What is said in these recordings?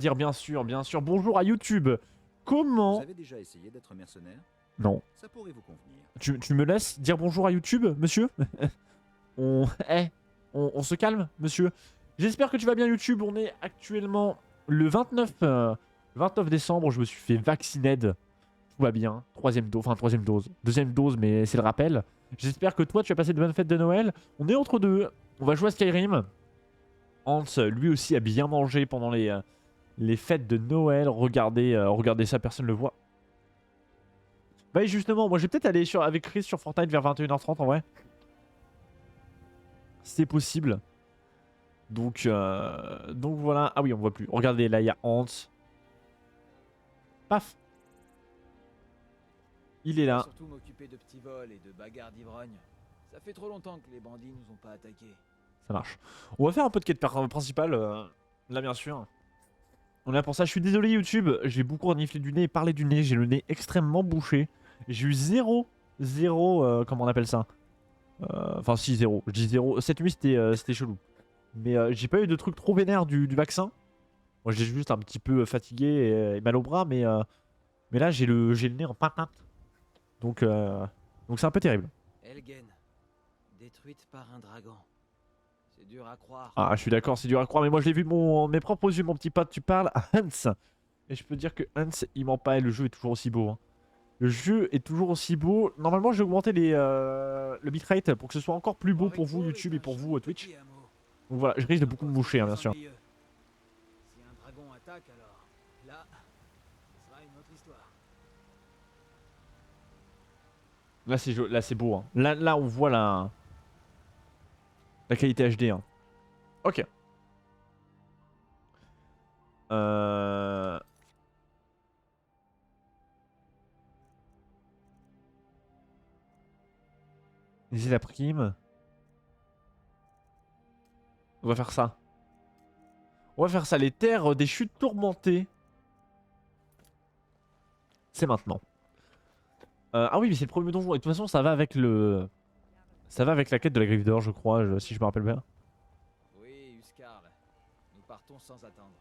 Dire bien sûr, bien sûr. Bonjour à YouTube. Comment... Vous avez déjà essayé d'être mercenaire? Non. Ça pourrait vous convenir. Tu me laisses dire bonjour à YouTube, monsieur? On... Eh, on se calme, monsieur. J'espère que tu vas bien, YouTube. On est actuellement le 29 décembre. Je me suis fait vacciner. Tout va bien. Troisième dose. Enfin, troisième dose. Deuxième dose, mais c'est le rappel. J'espère que toi, tu as passé de bonnes fêtes de Noël. On est entre deux. On va jouer à Skyrim. Hans, lui aussi, a bien mangé pendant les fêtes de Noël. Regardez ça, personne ne le voit. Bah, et justement, moi, je vais peut-être aller avec Chris sur Fortnite vers 21h30 en vrai. C'est possible. Donc voilà. Ah oui, on voit plus. Regardez, là, il y a Hans. Paf. Il est là. Surtout m'occuper de petits vols et de bagarres d'ivrogne. Ça fait trop longtemps que les bandits nous ont pas attaqués. Ça marche. On va faire un peu de quête principale. Là, bien sûr. On est là pour ça. Je suis désolé, YouTube. J'ai beaucoup reniflé du nez et parlé du nez. J'ai le nez extrêmement bouché. J'ai eu zéro, comment on appelle ça? Enfin, si, 0. Je dis 0. Cette nuit, c'était chelou. Mais j'ai pas eu de truc trop vénère du vaccin. Moi, j'ai juste un petit peu fatigué et mal au bras. Mais là, j'ai le nez en patate. Donc c'est un peu terrible. Elgen, détruite par un dragon. C'est dur à croire. Ah, je suis d'accord, c'est dur à croire. Mais moi, je l'ai vu de mes propres yeux, mon petit pote. Tu parles à Hans. Et je peux dire que Hans, il ment pas. Et le jeu est toujours aussi beau. Hein. Le jeu est toujours aussi beau. Normalement, j'ai augmenté le bitrate pour que ce soit encore plus beau pour vous, YouTube, et pour vous, Twitch. Donc voilà, je risque de beaucoup me moucher, hein, bien sûr. Si un dragon attaque, alors là, ce sera une autre histoire. Là, c'est beau. Hein. Là, on voit la qualité HD. Hein. Ok. Lisez la prime. On va faire ça. On va faire ça. Les terres des chutes tourmentées. C'est maintenant. Ah oui, mais c'est le premier donjon. Et de toute façon, ça va avec le... Ça va avec la quête de la griffe d'or, je crois, si je me rappelle bien. Oui, Uskarl. Nous partons sans attendre.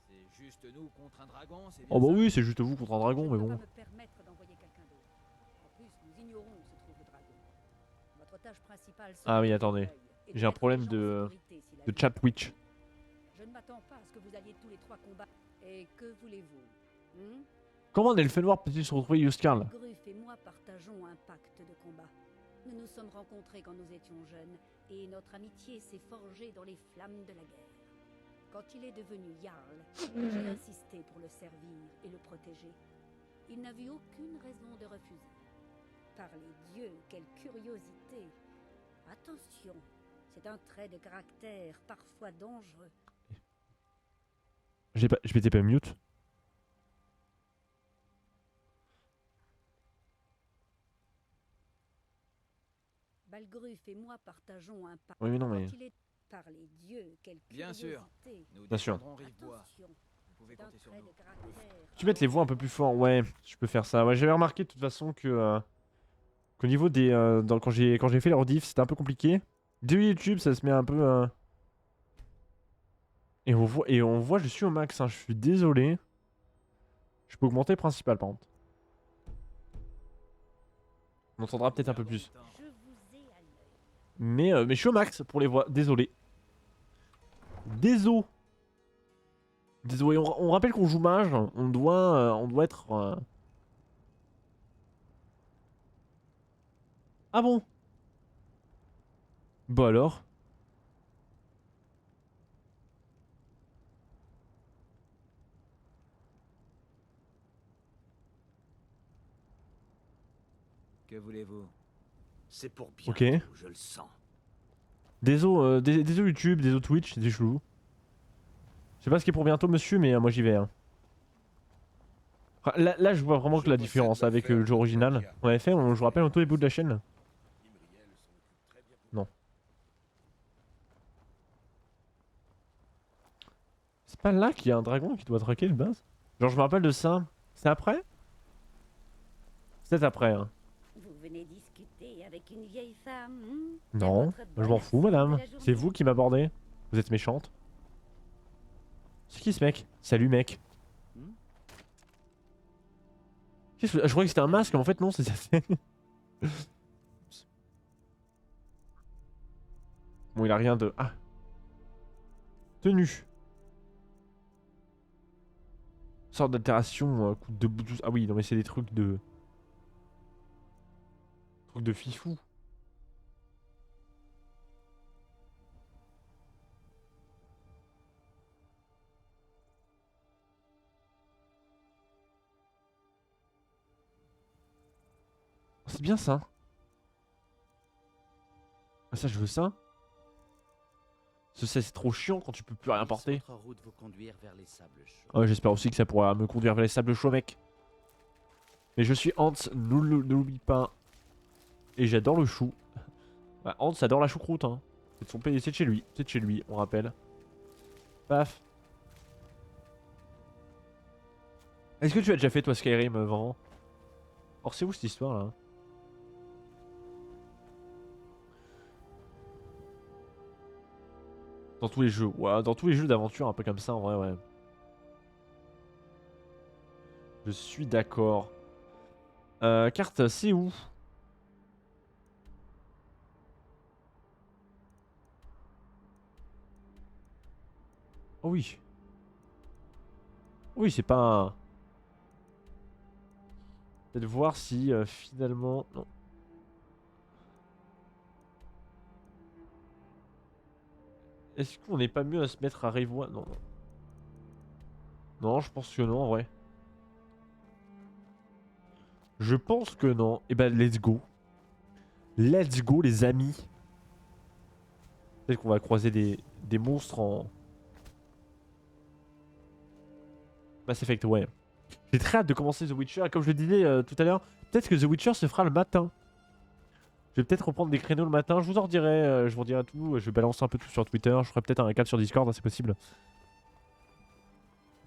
C'est juste nous contre un dragon, c'est bien Oh bah ça? oui, c'est juste vous contre un dragon, mais bon. Je ne peux pas me permettre d'envoyer quelqu'un d'autre. En plus, nous ignorons où se trouve le dragon. Votre tâche principale sera Ah oui, de attendez. veiller et de J'ai un mettre problème les gens en sécurité si la de nuit chat tombe. Twitch. Je ne m'attends pas à ce que vous alliez tous les trois combattre. Et que voulez-vous Comment un elfe noir peut-il se retrouver Yuskarl? Gruff et moi partageons un pacte de combat. Nous nous sommes rencontrés quand nous étions jeunes, et notre amitié s'est forgée dans les flammes de la guerre. Quand il est devenu Jarl, j'ai insisté pour le servir et le protéger. Il n'a vu aucune raison de refuser. Par les dieux, quelle curiosité! Attention, c'est un trait de caractère parfois dangereux. Je m'étais pas mute. Balgruf et moi partageons un pacte. Oui, mais non, mais... Quand il est par les dieux, quelle Bien sûr. curiosité! Nous Bien sûr. défendrons Rivebois. Attention, Vous pouvez c'est un compter sur trait nous. de caractère. Tu mets les voix un peu plus fort, ouais, je peux faire ça. Ouais, j'avais remarqué de toute façon que qu'au niveau des quand j'ai fait la rediff, c'était un peu compliqué. De YouTube, ça se met un peu et on voit je suis au max, hein, je suis désolé. Je peux augmenter le principal par contre. On entendra peut-être un peu plus. Je vous ai à l'œil. Mais je suis au max pour les voix, désolé. Désolé. Désolé, on rappelle qu'on joue mage, on doit être... Ah bon? Bah alors? Que voulez-vous? C'est pour bientôt, Ok. je le sens. Désolé YouTube, désolé Twitch, c'est chelou. Je sais pas ce qui est pour bientôt monsieur, mais moi j'y vais. Hein. Enfin, là, je vois vraiment que la différence avec le jeu original. On avait fait, je vous rappelle, au tout début de la chaîne. Non. C'est pas là qu'il y a un dragon qui doit traquer le base? Genre, je me rappelle de ça. C'est après? C'est peut-être après, hein. Vous venez discuter avec une vieille femme Non, je m'en fous, madame. C'est vous qui m'abordez. Vous êtes méchante. C'est qui ce mec? Salut mec. Je croyais que c'était un masque, mais en fait non, c'est ça. Bon, il a rien de... Ah. Tenue. Sorte d'altération, coup de Bluetooth. Ah oui, non mais c'est des trucs de... Trucs de fifou. C'est bien ça. Ah ça je veux ça. C'est trop chiant quand tu peux plus rien porter. Route vous conduire vers les sables chauds. Ouais, j'espère aussi que ça pourra me conduire vers les sables chauds mec. Mais je suis Hans, ne l'oublie pas. Et j'adore le chou. Bah, Hans adore la choucroute hein. C'est de son pays, c'est de chez lui. C'est de chez lui, on rappelle. Paf. Est-ce que tu as déjà fait toi Skyrim avant? Or c'est où cette histoire là? Dans tous les jeux, ouais, dans tous les jeux d'aventure un peu comme ça en vrai ouais. Je suis d'accord. Carte, c'est où? Oh oui. Oui, c'est pas un... Peut-être voir si finalement... Non. Est-ce qu'on n'est pas mieux à se mettre à Rivoire? Non, non. Non, je pense que non, en vrai. Je pense que non. Et bah, let's go. Let's go, les amis. Peut-être qu'on va croiser des monstres en... Mass Effect, ouais. J'ai très hâte de commencer The Witcher. Et comme je le disais tout à l'heure, peut-être que The Witcher se fera le matin. Je vais peut-être reprendre des créneaux le matin. Je vous en redirai, je vous redirai tout. Je vais balancer un peu tout sur Twitter. Je ferai peut-être un récap sur Discord, hein, c'est possible.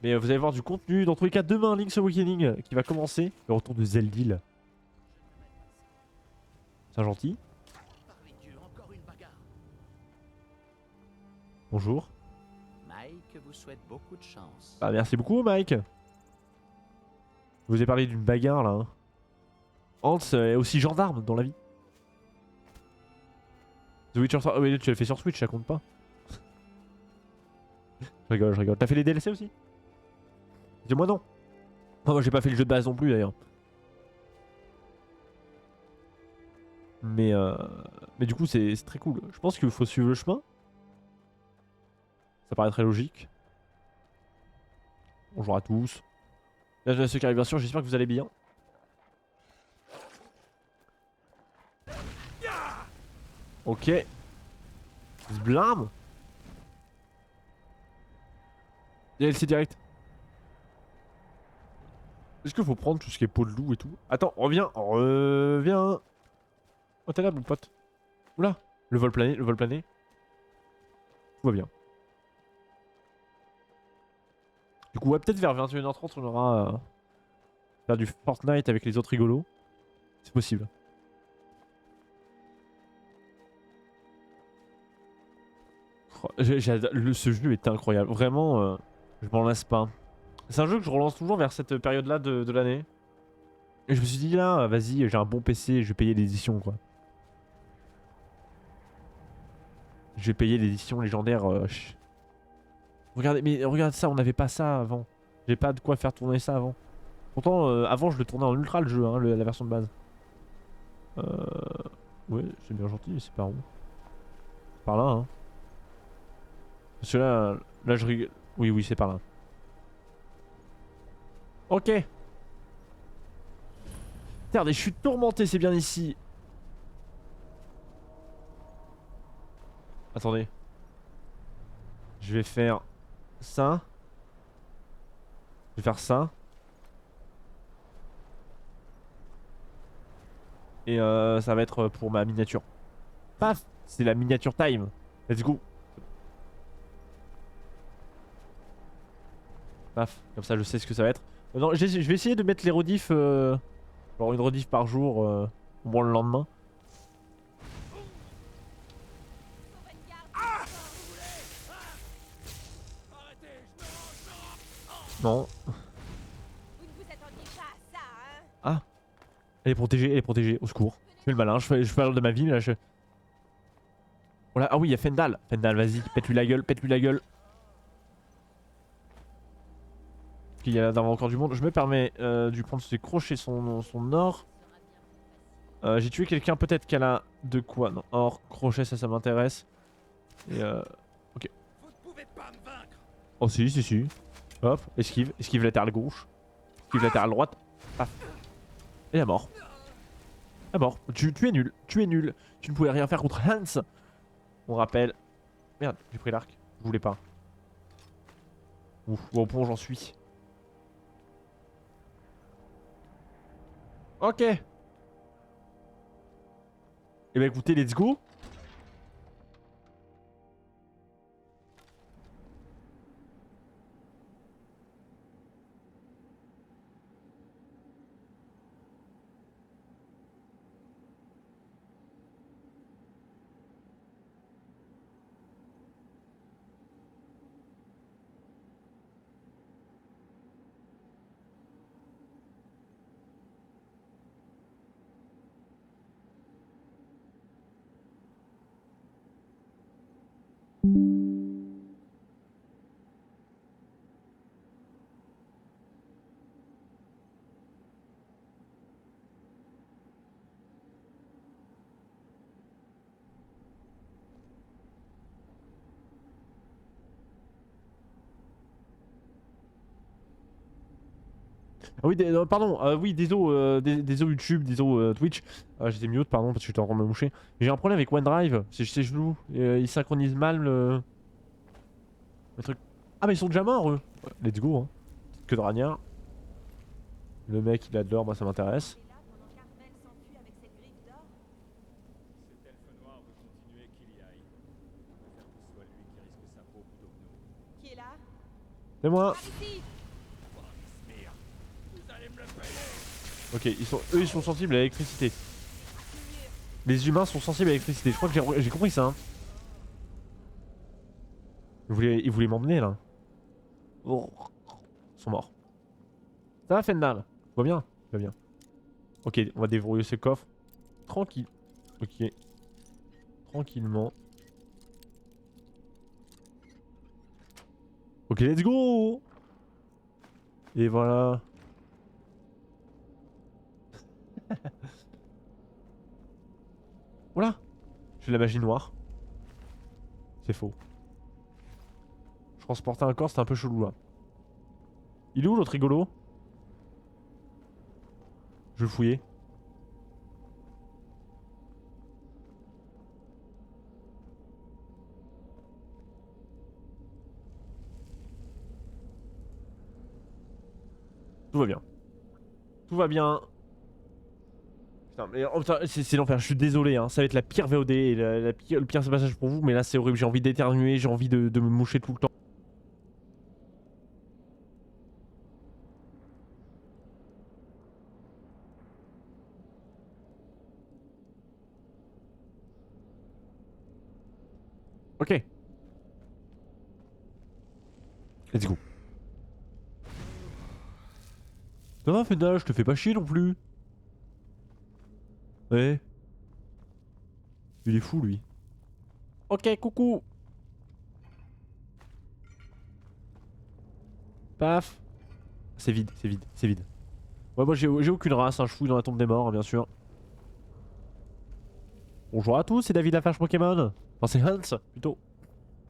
Mais vous allez voir du contenu. Dans tous les cas, demain, Link's Awakening qui va commencer. Le retour de Zeldil. C'est un gentil. Bonjour. Mike vous souhaite beaucoup de chance. Ah, merci beaucoup, Mike. Je vous ai parlé d'une bagarre là. Hein. Hans est aussi gendarme dans la vie. The Witcher 3. Oh, mais tu l'as fait sur Switch, ça compte pas. Je rigole, je rigole. T'as fait les DLC aussi? Dis-moi non. Oh, moi j'ai pas fait le jeu de base non plus d'ailleurs. Mais du coup c'est très cool. Je pense qu'il faut suivre le chemin. Ça paraît très logique. Bonjour à tous. Bienvenue à ceux qui arrivent bien sûr, j'espère que vous allez bien. Ok. Zblam. DLC direct. Est-ce qu'il faut prendre tout ce qui est peau de loup et tout? Attends, reviens. Reviens. Oh t'es là mon pote. Oula. Le vol plané, le vol plané. Tout va bien. Du coup ouais peut-être vers 21h30 on aura faire du Fortnite avec les autres rigolos. C'est possible. Ce jeu est incroyable. Vraiment, je m'en lasse pas. C'est un jeu que je relance toujours vers cette période-là de l'année. Et je me suis dit là, vas-y, j'ai un bon PC, je vais payer l'édition quoi. Je vais payer l'édition légendaire. Regardez, mais regarde ça, on n'avait pas ça avant. J'ai pas de quoi faire tourner ça avant. Pourtant, avant je le tournais en ultra le jeu, hein, la version de base. Ouais, c'est bien gentil, mais c'est par où? Par là, hein. Parce que là je rigole. Oui, oui, c'est par là. Ok. Terre des chutes tourmentées, c'est bien ici. Attendez. Je vais faire ça. Je vais faire ça. Et ça va être pour ma miniature. Paf! C'est la miniature time. Let's go. Paf, comme ça je sais ce que ça va être. Non, je vais essayer de mettre les rediffs, genre une rediff par jour, au moins le lendemain. Non. Vous ne vous attendiez pas à ça, hein? Ah. Elle est protégée, au secours. Je fais le malin, je parle de ma vie, mais là je... Voilà. Ah oui, il y a Fendal. Fendal, vas-y, pète-lui la gueule, pète-lui la gueule. Il y a là encore du monde. Je me permets de lui prendre ses crochets, son or. J'ai tué quelqu'un, peut-être qu'elle a de quoi. Non, or, crochet, ça m'intéresse. Et ok. Vous ne pouvez pas me vaincre. Oh si, si, si. Hop, esquive latéral gauche. Esquive latéral droite. Paf. Et la mort. La mort. Tu es nul, tu es nul. Tu ne pouvais rien faire contre Hans. On rappelle. Merde, j'ai pris l'arc. Je voulais pas. Ouf, au pont j'en suis. Ok. Eh ben écoutez, let's go. Ah oui, pardon, oui, désolé YouTube, désolé Twitch. J'étais mute, pardon, parce que j'étais en train de me moucher. J'ai un problème avec OneDrive, c'est ses genoux. Il synchronise mal le truc. Ah, mais ils sont déjà morts, eux. Let's go, hein. Que de ragnard. Le mec, il a de l'or, moi ça m'intéresse. Et là, pendant qu'Armel s'enfuit avec cette griffe d'or? Cet elfe noir veut continuer qu'il y aille. Je préfère que ce soit lui qui risque sa peau plutôt que nous. Qui est là? C'est moi. Par ici! Ok, eux ils sont sensibles à l'électricité. Les humains sont sensibles à l'électricité. Je crois que j'ai compris ça. Hein. Ils voulaient m'emmener là. Oh. Ils sont morts. Ça va Fendal? Va bien? Va bien. Ok, on va déverrouiller ce coffre. Tranquille. Ok. Tranquillement. Ok, let's go! Et voilà. Voilà. J'ai de la magie noire. C'est faux. Je transportais un corps, c'était un peu chelou là. Il est où l'autre rigolo? Je vais le fouiller. Tout va bien. Tout va bien. Putain, mais oh, putain, c'est l'enfer, je suis désolé, hein. Ça va être la pire VOD et le pire passage pour vous, mais là c'est horrible, j'ai envie d'éternuer, j'ai envie de me moucher tout le temps. Ok. Let's go. Ça va Fendal, je te fais pas chier non plus. Ouais. Il est fou lui. Ok, coucou. Paf. C'est vide, c'est vide, c'est vide. Ouais, moi j'ai aucune race, hein. Je fouille dans la tombe des morts, bien sûr. Bonjour à tous, c'est David Lafarge Pokémon. Enfin, c'est Hans, plutôt.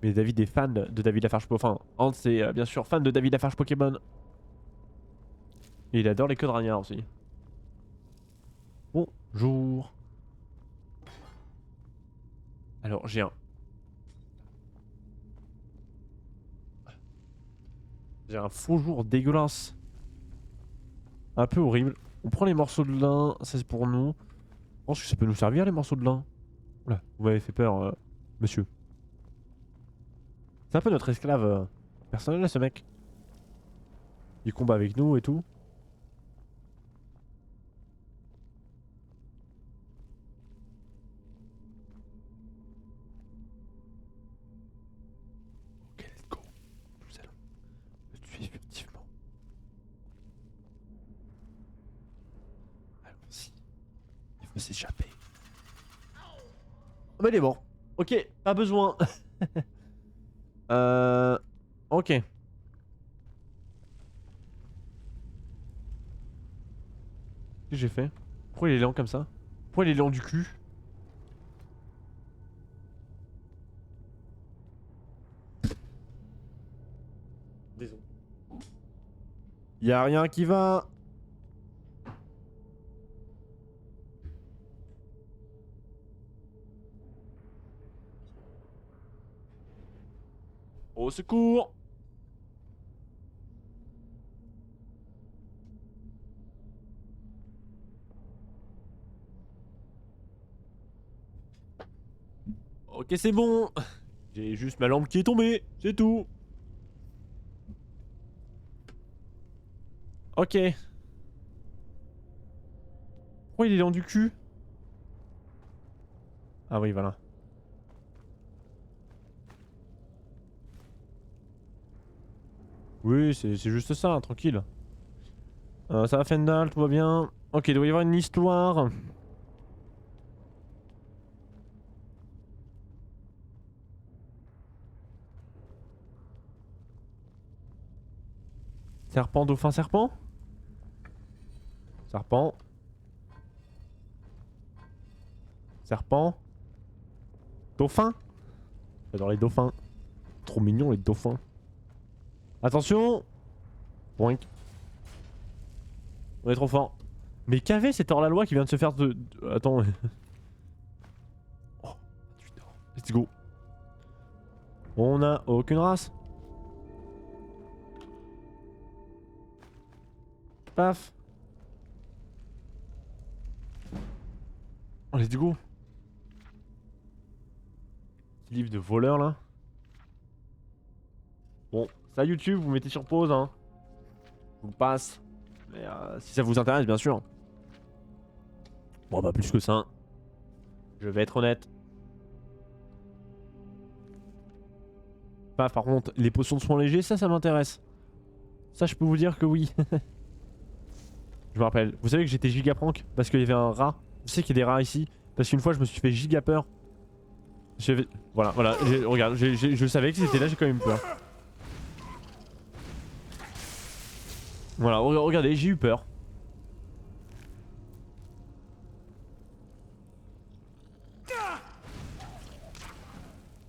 Mais David est fan de David Lafarge Pokémon. Enfin, Hans est bien sûr fan de David Lafarge Pokémon. Et il adore les queues de ragnards aussi. Bonjour. Alors, j'ai un faux jour dégueulasse. Un peu horrible. On prend les morceaux de lin, ça c'est pour nous. Je pense que ça peut nous servir les morceaux de lin. Oula, vous m'avez fait peur, monsieur. C'est un peu notre esclave personnel là, ce mec. Il combat avec nous et tout. Ok, let's go. Nous allons le tuer furtivement. me suis échappé. Oh, bah il est mort. Ok, pas besoin. Ok. Qu'est-ce que j'ai fait? Pourquoi il est lent comme ça? Pourquoi il est lent du cul? Désolé. Y'a rien qui va. Au secours. Ok, c'est bon. J'ai juste ma lampe qui est tombée, c'est tout. Ok. Pourquoi il est lent du cul? Ah oui, voilà. Oui, c'est juste ça, hein, tranquille. Ça va Fendal, tout va bien. Ok, il doit y avoir une histoire. Serpent, dauphin, serpent? Serpent. Serpent. Dauphin? J'adore les dauphins. Trop mignons les dauphins. Attention! Boink. On est trop fort. Mais qu'avait cet hors-la-loi qui vient de se faire de... Attends. Oh, 28 ans. Let's go. On a aucune race. Paf. Oh, let's go. Petit livre de voleur là. Bon, ça YouTube, vous mettez sur pause hein. Je vous le passe. Mais si ça vous intéresse, bien sûr. Bon, bah plus que ça. Hein. Je vais être honnête. Paf, par contre, les potions de soins légers, ça m'intéresse. Ça, je peux vous dire que oui. Je me rappelle. Vous savez que j'étais giga prank parce qu'il y avait un rat. Je sais qu'il y a des rats ici. Parce qu'une fois, je me suis fait giga peur. Voilà. Regarde, je savais que c'était là, j'ai quand même peur. Voilà, regardez, j'ai eu peur.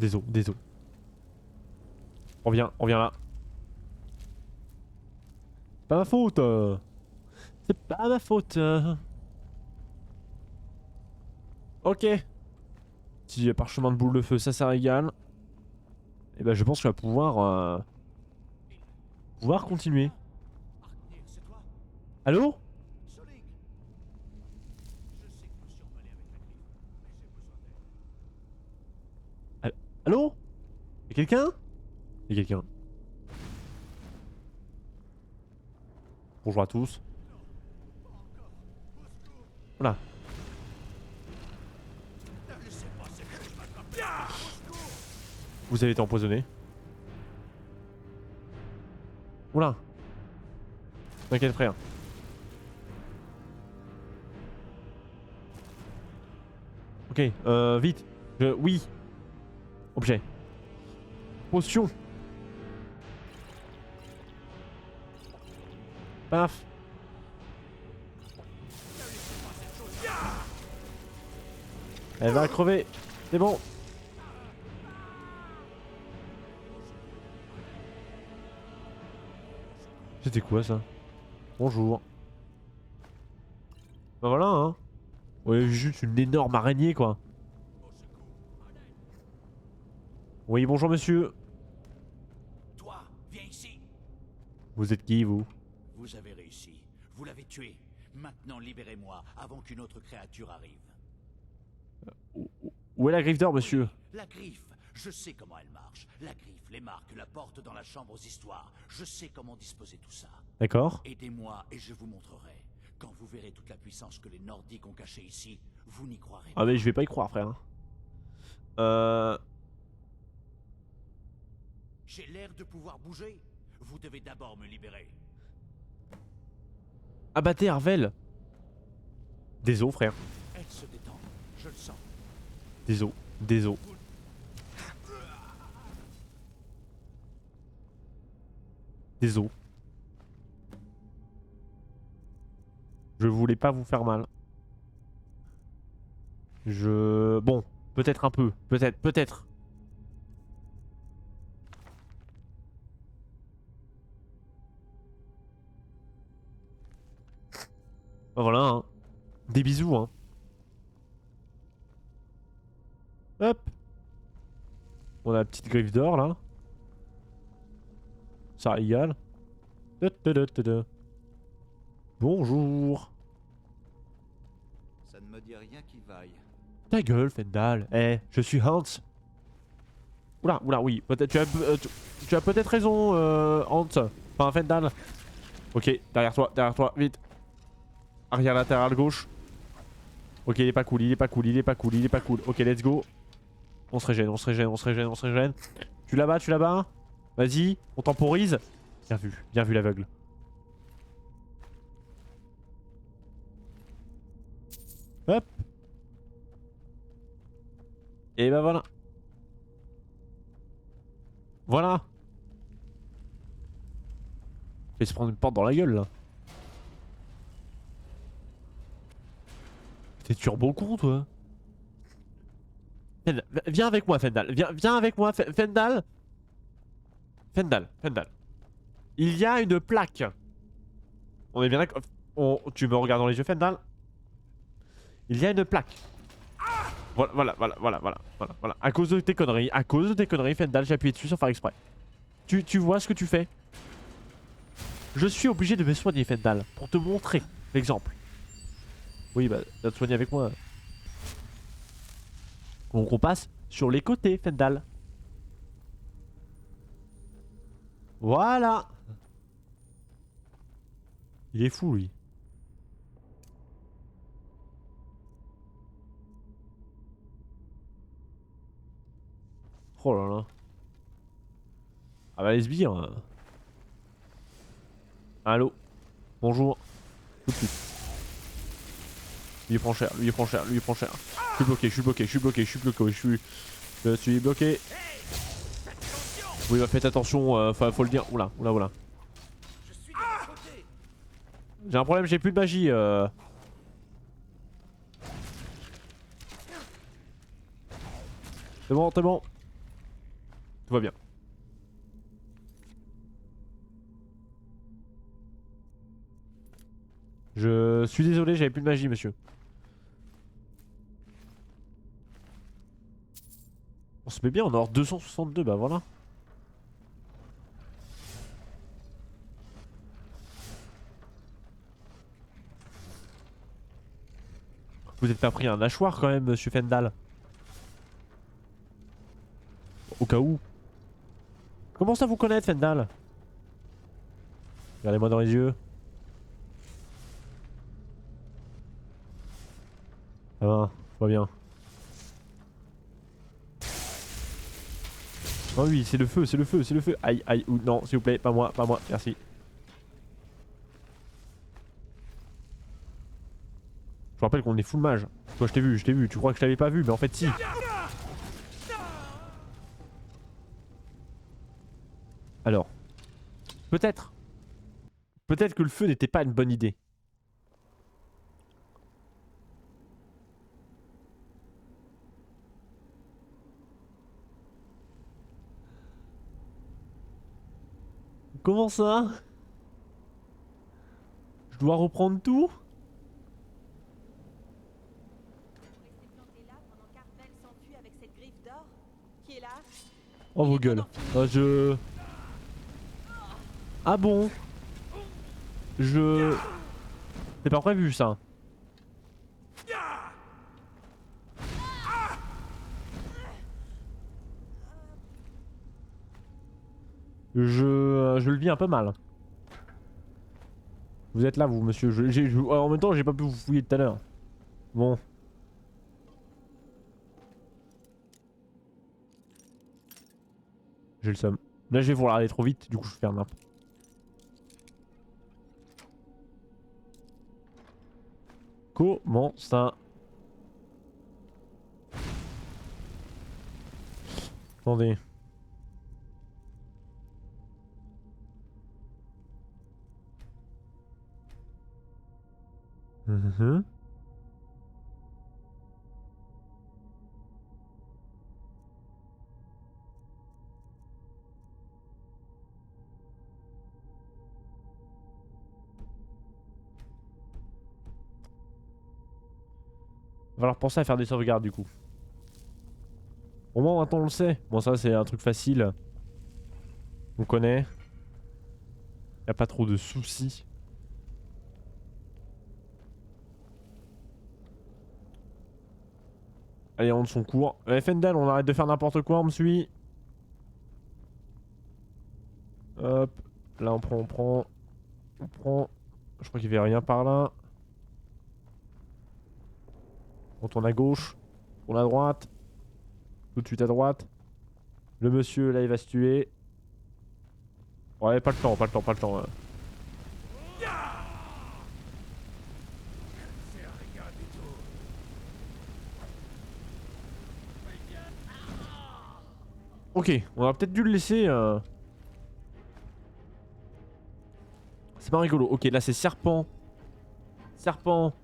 Désolé. Reviens là. C'est pas ma faute. C'est pas ma faute. Ok. Si parchemin de boule de feu, ça régale. Et ben je pense que je vais pouvoir continuer. Allô? Allô? Y'a quelqu'un? Y'a quelqu'un. Bonjour à tous. Voilà. Vous avez été empoisonné. Oula. T'inquiète frère. Ok, vite. Oui. Objet. Potion. Paf. Elle va crever. C'est bon. C'était quoi ça? Bonjour. Bah voilà hein. Ouais, juste une énorme araignée quoi. Oui, bonjour monsieur. Toi, viens ici. Vous êtes qui vous? Vous avez réussi. Vous l'avez tué. Maintenant libérez-moi avant qu'une autre créature arrive. Où est la griffe d'or monsieur? La griffe. Je sais comment elle marche. La griffe, les marques, la porte dans la chambre aux histoires. Je sais comment disposer tout ça. D'accord. Aidez-moi et je vous montrerai. Quand vous verrez toute la puissance que les Nordiques ont cachée ici, vous n'y croirez pas. Ah mais je vais pas y croire frère. J'ai l'air de pouvoir bouger. Vous devez d'abord me libérer. Abattez Arvel. Désolé frère. Elle se Désolé. Désolé. Désolé. Je voulais pas vous faire mal. Bon, peut-être un peu. Peut-être. Bah voilà, hein. Des bisous, hein. Hop. On a la petite griffe d'or, là. Ça régale. Bonjour. Ça ne me dit rien qui vaille. Ta gueule, Fendal. Eh, je suis Hans. Oula, oui. Tu as peut-être raison, Hans. Enfin, Fendal. Ok, derrière toi, vite. Arrière latéral gauche. Ok, il est pas cool. Ok, let's go. On se régène. Tu la bats. Vas-y, on temporise. Bien vu l'aveugle. Hop. Et bah voilà. Voilà. Il fait se prendre une porte dans la gueule là. T'es turbo con toi. Fendal, viens avec moi Fendal. Viens avec moi Fendal. Fendal. Il y a une plaque. On est bien d'accord. Tu me regardes dans les yeux Fendal. Il y a une plaque. Voilà. À cause de tes conneries, Fendal, j'ai appuyé dessus sans faire exprès. Tu vois ce que tu fais? Je suis obligé de me soigner, Fendal, pour te montrer l'exemple. Oui, bah, tu vas te soigner avec moi. Donc on passe sur les côtés, Fendal. Voilà. Il est fou, lui. Oh là là. Ah bah les sbires. Allô. Bonjour. Tout de suite. Lui il prend cher. Je suis bloqué. Je suis bloqué. Oui bah faites attention, faut le dire. Oula. J'ai un problème, j'ai plus de magie. C'est bon. Tout va bien. Je suis désolé, j'avais plus de magie, monsieur. On se met bien, on a 262, bah voilà. Vous êtes pas pris un hachoir quand même, monsieur Fendal. Au cas où. Comment ça vous connaître, Fendal? Regardez-moi dans les yeux. Ça va bien. Oh oui, c'est le feu. Aïe, ou non, s'il vous plaît, pas moi, merci. Je vous rappelle qu'on est full mage. Toi, je t'ai vu, tu crois que je t'avais pas vu, mais en fait, si. Alors, peut-être que le feu n'était pas une bonne idée. Comment ça? Je dois reprendre tout? Restez planté là pendant qu'Arvel s'enfuit avec cette griffe d'or. Qui est là? Oh vos gueules. Ah bon? C'est pas prévu ça. Je le vis un peu mal. Vous êtes là vous monsieur. En même temps j'ai pas pu vous fouiller tout à l'heure. Bon. J'ai le seum. Là je vais vouloir aller trop vite, du coup je ferme un peu. Comment ça? Attendez. Mhm. Va falloir penser à faire des sauvegardes du coup. Au moins maintenant on le sait. Bon ça c'est un truc facile. On connaît. Y a pas trop de soucis. Allez, on rentre son cours. Fendel, on arrête de faire n'importe quoi, on me suit. Hop. Là on prend, on prend. On prend. Je crois qu'il y avait rien par là. On tourne à gauche. On tourne à droite. Tout de suite à droite. Le monsieur là il va se tuer. Ouais, pas le temps, pas le temps, pas le temps. Ok, on aurait peut-être dû le laisser. C'est pas rigolo. Ok, là c'est serpent. Serpent.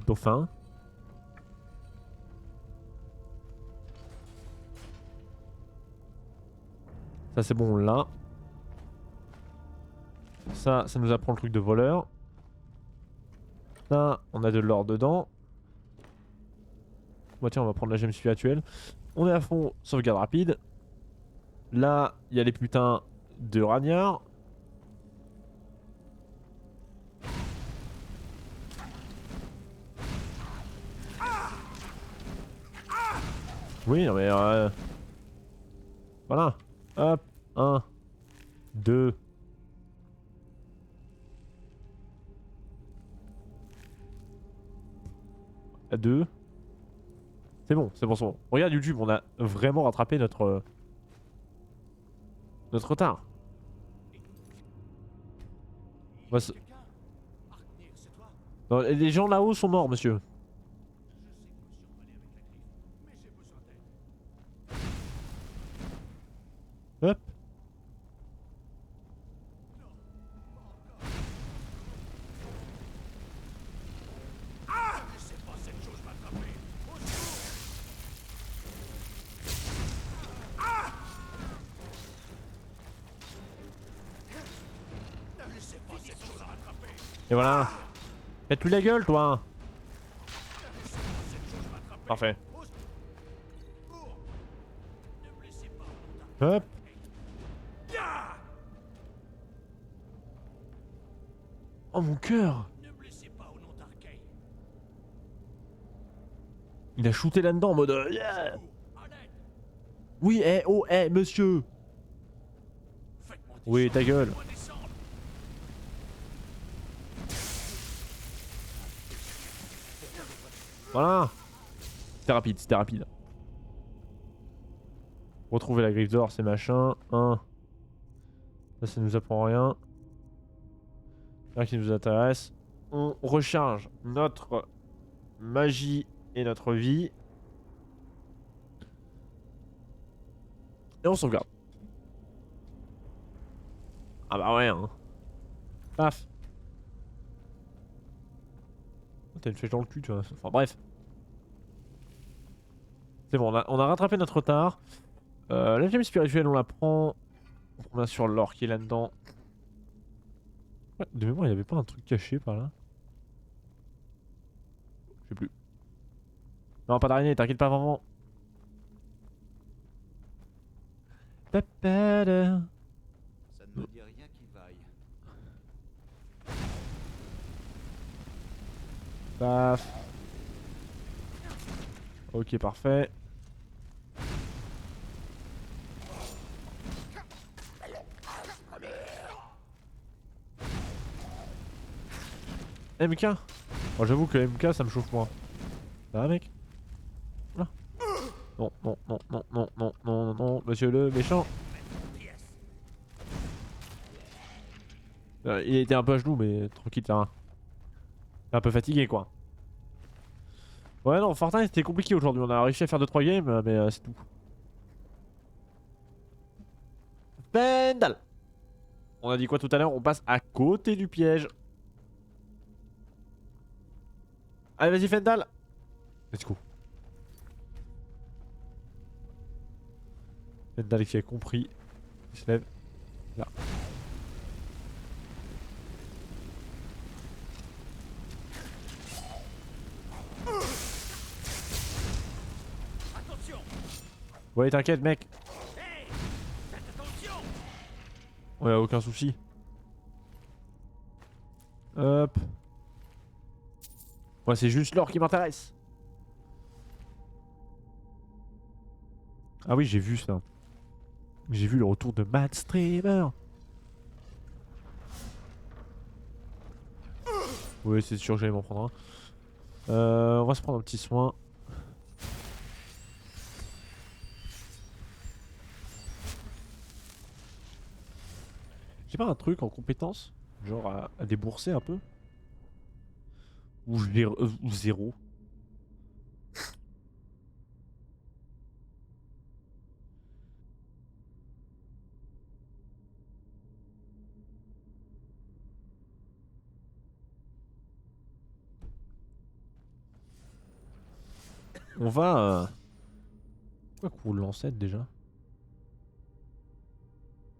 Dauphin. Ça c'est bon là. Ça nous apprend le truc de voleur. Ça, on a de l'or dedans. Bon tiens, on va prendre la gemme spirituelle. On est à fond, sauvegarde rapide. Là, il y a les putains de ragnards. Oui, non mais... Voilà. Hop. 1. 2. À 2. C'est bon, c'est bon, c'est bon. Regarde YouTube, on a vraiment rattrapé notre retard. On va se- Non, les gens là-haut sont morts, monsieur. Hop. Et voilà. Faites-lui la gueule, toi. Parfait. Hop. Oh mon cœur. Il a shooté là-dedans en mode yeah. Oui, oh, monsieur. Oui, ta gueule. Voilà. C'était rapide, c'était rapide. Retrouver la griffe d'or, c'est machin. Ça nous apprend rien. Rien qui nous intéresse. On recharge notre magie et notre vie. Et on sauvegarde. Ah bah ouais, hein. Paf. T'as une flèche dans le cul, tu vois. Enfin bref. C'est bon, on a rattrapé notre retard. La gemme spirituelle, on la prend. On prend bien sûr l'or qui est là-dedans. Ouais, de mémoire, il n'y avait pas un truc caché par là. Je sais plus. Non, pas d'araignée, t'inquiète pas vraiment. Ça ne me dit rien qui vaille. Paf. Ok, parfait. MK. Oh, j'avoue que MK ça me chauffe moins. Ça va mec? Là. Non, non, non, non, non, non, non, non, monsieur le méchant. Il était un peu à genoux mais tranquille, t'as un peu fatigué quoi. Ouais non, Fortnite c'était compliqué aujourd'hui, on a réussi à faire 2-3 games mais c'est tout. Fendal. On a dit quoi tout à l'heure? On passe à côté du piège. Allez, vas-y, Fendal. Let's go. Fendal qui a compris. Il se lève. Là. Attention. Ouais, t'inquiète, mec. Hey, faites attention. Ouais, aucun souci. Hop. Moi, c'est juste l'or qui m'intéresse. Ah oui, j'ai vu ça. J'ai vu le retour de Mad Streamer. Oui, c'est sûr que j'allais m'en prendre un. On va se prendre un petit soin. J'ai pas un truc en compétence? Genre à débourser un peu? Ou zéro? On va... Pourquoi qu'on roule l'ancêtre déjà?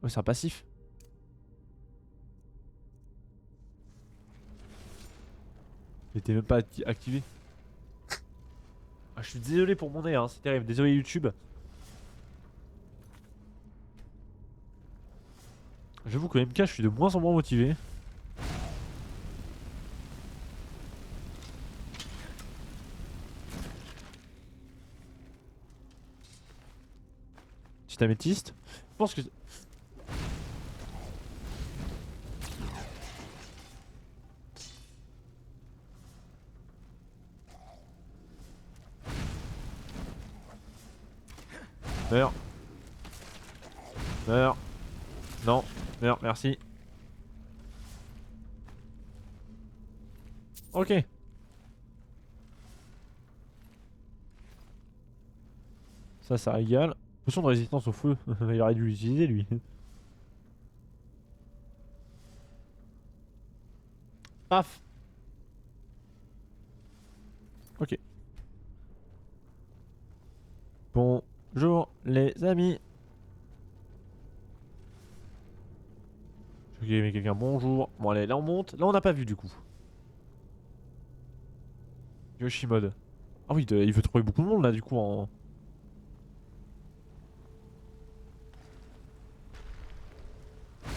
Ouais, c'est un passif. Il était même pas activé. Ah, je suis désolé pour mon nez, hein, c'est terrible. Désolé YouTube. J'avoue que MK, je suis de moins en moins motivé. Petit améthyste. Je pense que... Meurs. Meurs. Non. Meurs, merci. Ok. Ça régale. Potion de résistance au feu. Il aurait dû l'utiliser lui. Paf. Ok. Bonjour les amis. Ok, mais quelqu'un bonjour. Bon allez, là on monte. Là on n'a pas vu du coup. Yoshimode. Ah oui, il veut trouver beaucoup de monde là du coup en...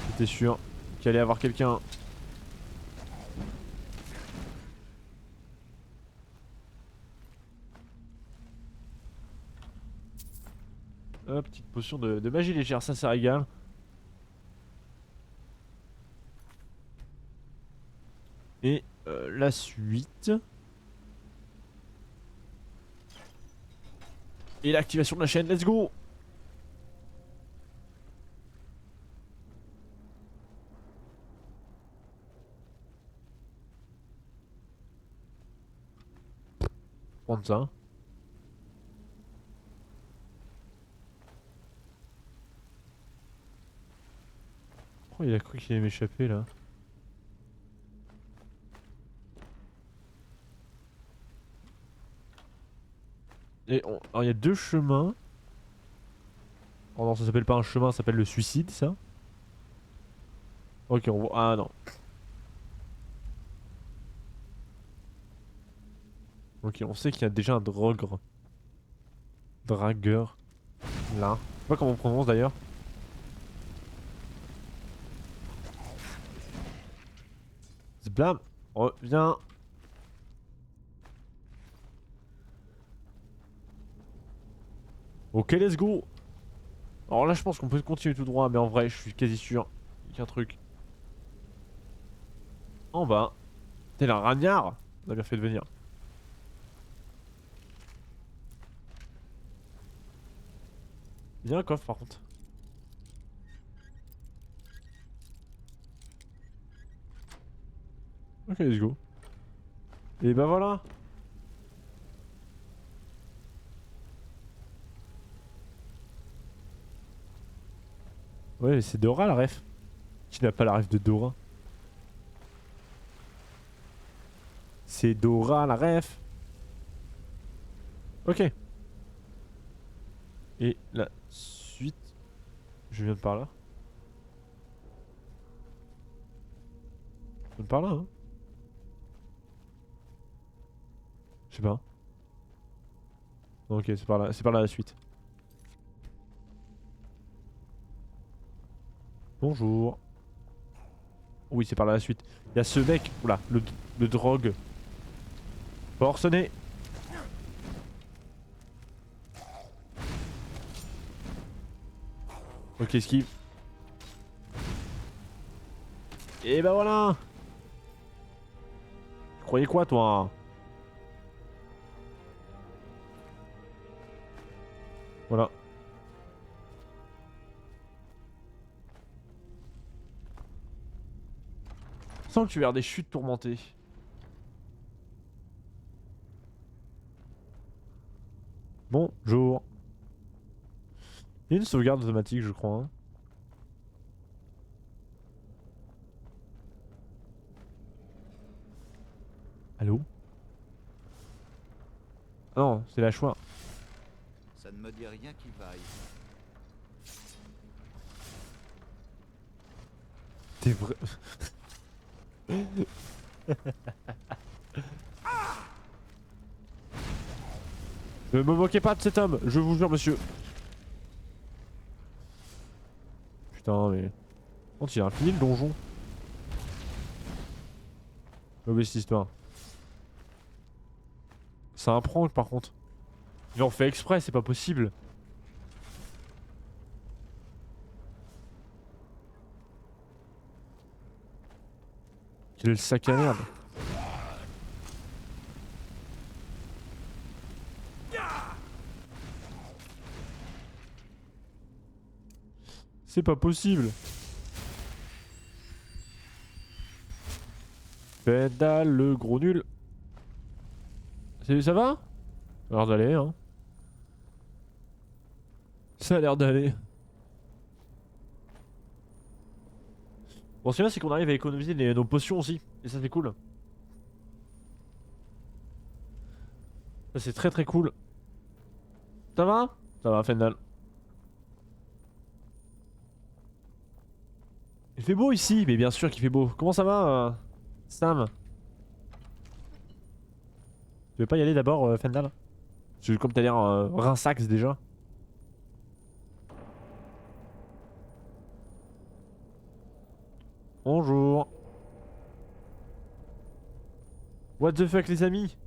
J'étais sûr qu'il allait y avoir quelqu'un. Hop, petite potion de magie légère, ça régale. Et la suite. Et l'activation de la chaîne, let's go! Prendre ça. Oh, il a cru qu'il allait m'échapper là. Et alors il y a deux chemins. Oh non, ça s'appelle pas un chemin, ça s'appelle le suicide, ça. Ok, on voit. Ah non. Ok, on sait qu'il y a déjà un dragueur. Là. Je sais pas comment on prononce d'ailleurs. Zblam. Reviens. Ok, let's go. Alors là, je pense qu'on peut continuer tout droit, mais en vrai, je suis quasi sûr qu'il y a un truc. En bas. T'es là, Ragnard. On a bien fait de venir. Il y a un coffre par contre. Ok, let's go. Et bah voilà. Ouais, c'est Dora la ref. Qui n'a pas la ref de Dora? C'est Dora la ref. Ok. Et la suite. Je viens de par là. Je viens de par là, hein. Je sais pas. Ok, c'est par là la suite. Bonjour. Oui, c'est par là la suite. Il y a ce mec, oula, le drogue. Forcené. Ok, esquive. Et bah voilà. Tu croyais quoi, toi? Voilà. Sanctuaire des chutes tourmentées. Bonjour. Il y a une sauvegarde automatique, je crois. Hein. Allô? Ah non, c'est la choix. Ça ne me dit rien qui vaille. T'es vrai. Ne me moquez pas de cet homme, je vous jure, monsieur. Putain, mais. Quand il a fini le donjon. Mauvaise histoire. C'est un prank par contre. Il en fait exprès, c'est pas possible. Quel sac à merde. C'est pas possible. Pédale le gros nul. Ça va? Ça a l'air d'aller, hein. Ça a l'air d'aller. Bon, ce qui est bien, c'est qu'on arrive à économiser nos potions aussi. Et ça, c'est cool. Ça, c'est très très cool. Ça va? Ça va, Fendal. Il fait beau ici, mais bien sûr qu'il fait beau. Comment ça va, Sam? Tu veux pas y aller d'abord, Fendal? Parce que comme t'as l'air rinsax déjà. Bonjour. What the fuck les amis?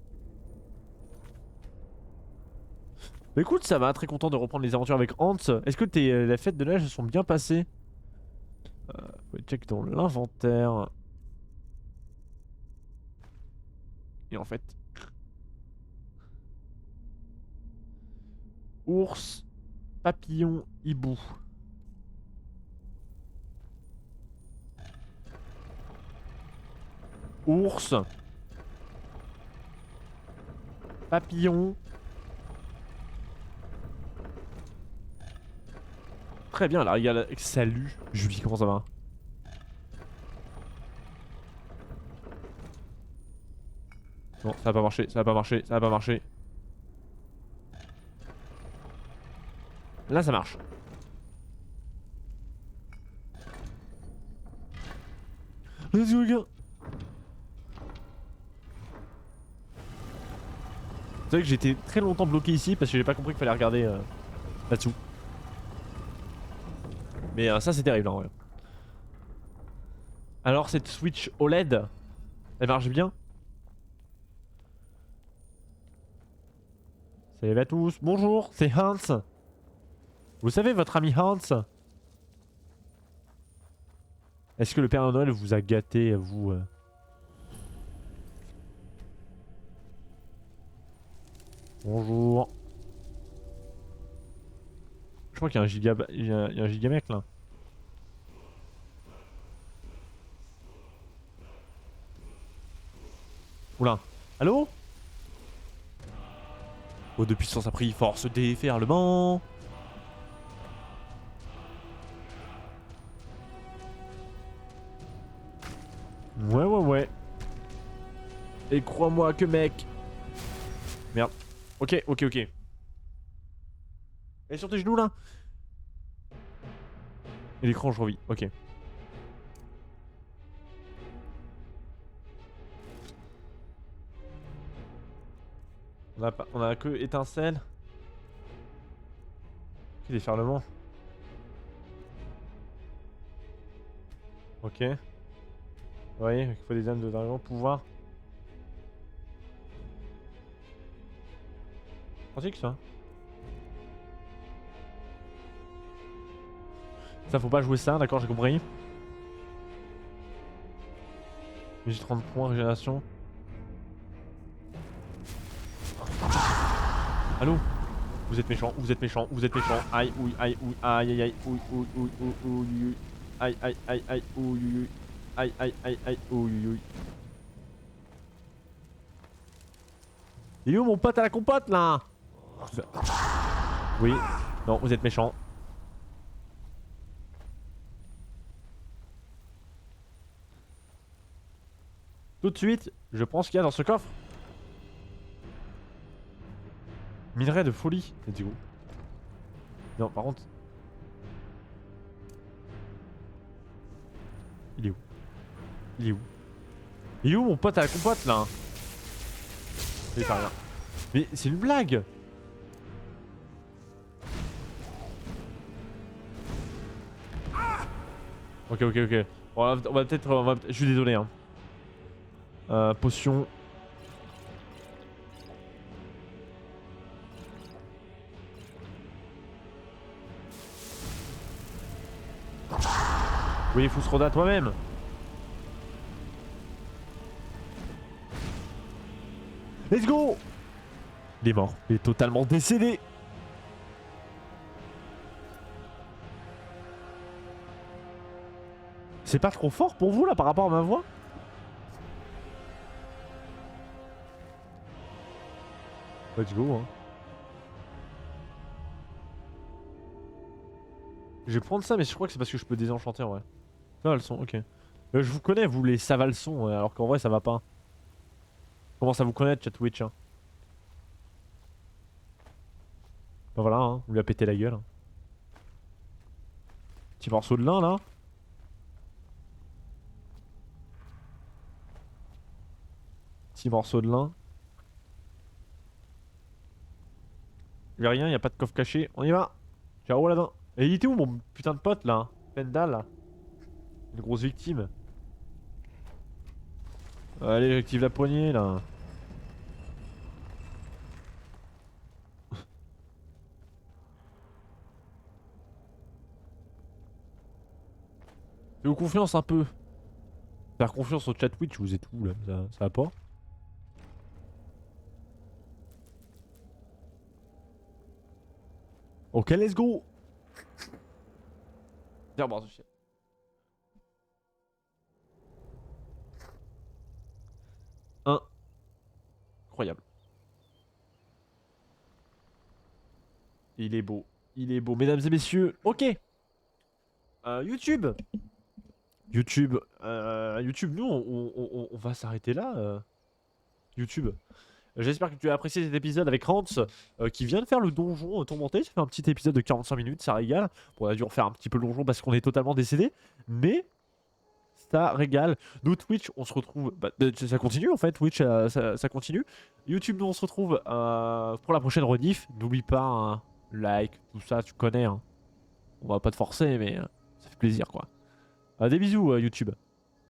Bah écoute, ça va, très content de reprendre les aventures avec Hans. Est-ce que la fête de neige se sont bien passées? Faut check dans l'inventaire. Et en fait... Ours, papillon, hibou. Ours. Papillon. Très bien, là, regarde. Salut, Julie, comment ça va? Non, ça va pas marcher, ça va pas marcher, ça va pas marcher. Là, ça marche. Let's go, gars. C'est vrai que j'étais très longtemps bloqué ici parce que j'ai pas compris qu'il fallait regarder là-dessous. Mais ça c'est terrible en vrai. Alors cette Switch OLED, elle marche bien? Salut à tous, bonjour, c'est Hans. Vous savez votre ami Hans? Est-ce que le Père Noël vous a gâté, vous Bonjour. Je crois qu'il y a un il y a un gigamec là. Oula. Allô? Oh de puissance a pris force déferlement. Ouais. Et crois-moi que mec. Merde. Ok. Elle est sur tes genoux là. Et l'écran je revis. Ok. On a que étincelle. Ok, déferlement. Ok. Oui, il faut des âmes de dragon, pouvoir. Pratique ça. Ça faut pas jouer ça, d'accord, j'ai compris. Mais j'ai 30 points, régénération. Allô? Vous êtes méchant, Aïe, ouille, aïe, ouille, aïe, aïe, aïe, ouille, ouille, ouille, ouille, ouille, ouille. Aïe, aïe, aïe, aïe, ouille, ouille, ouille. Aïe, aïe, aïe, aïe, ouille, ouille, ouille. Il est où mon pote à la compote là? Oui, non, vous êtes méchant. Tout de suite, je prends ce qu'il y a dans ce coffre. Minerai de folie, let's go. Non, par contre. Il est où? Il est où mon pote à la compote là? Il fait rien. Mais c'est une blague! Ok. Bon, on va peut-être. Je suis désolé hein. Potion. Oui, faut se roder à toi-même. Let's go! Il est mort. Il est totalement décédé. C'est pas trop fort pour vous là par rapport à ma voix? Let's go hein. Je vais prendre ça mais je crois que c'est parce que je peux désenchanter en vrai. Ça va le son, ok. Je vous connais vous les ça va le son alors qu'en vrai ça va pas. Commence à vous connaître chat Twitch hein. Bah voilà hein, vous lui a pété la gueule. Petit morceau de lin là. Petit morceau de lin. Y'a rien, y'a pas de coffre caché. On y va. Ciao là-dedans. Et il était où mon putain de pote là? Pendal là. Une grosse victime. Allez, j'active la poignée là. Fais-vous confiance un peu. Faire confiance au chat Twitch, vous êtes où là? Ça va pas? Ok, let's go! Viens voir ce chien. Incroyable. Il est beau. Mesdames et messieurs. Ok. YouTube. YouTube, nous, on va s'arrêter là. YouTube. J'espère que tu as apprécié cet épisode avec Rants qui vient de faire le donjon tourmenté. Ça fait un petit épisode de 45 minutes, ça régale. Bon, on a dû refaire un petit peu le donjon parce qu'on est totalement décédé. Mais ça régale. Nous, Twitch, on se retrouve. Bah, ça continue en fait, Twitch, ça continue. YouTube, nous, on se retrouve pour la prochaine rediff. N'oublie pas, hein, like, tout ça, tu connais. Hein. On va pas te forcer, mais ça fait plaisir quoi. Des bisous, YouTube.